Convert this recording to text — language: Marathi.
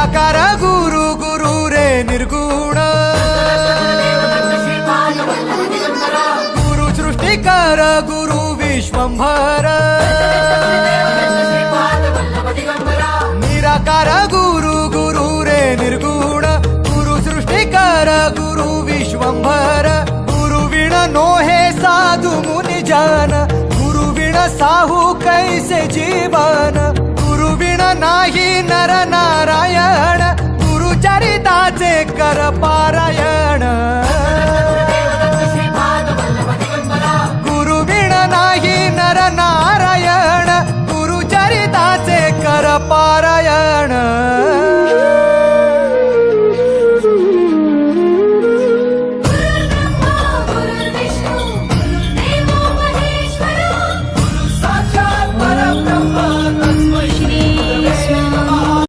निराकार गुरु गुरु रे निर्गुण गुरु सृष्टिकर गुरु विश्वंभर निराकार गुरु गुरु रे निर्गुण गुरु सृष्टिकर गुरु विश्वंभर गुरु विण नोहे साधु मुनि जन गुरु विण साहू कैसे जीवन गुरु विण नाही नर नारायण गुरु चरिताचे कर पारायण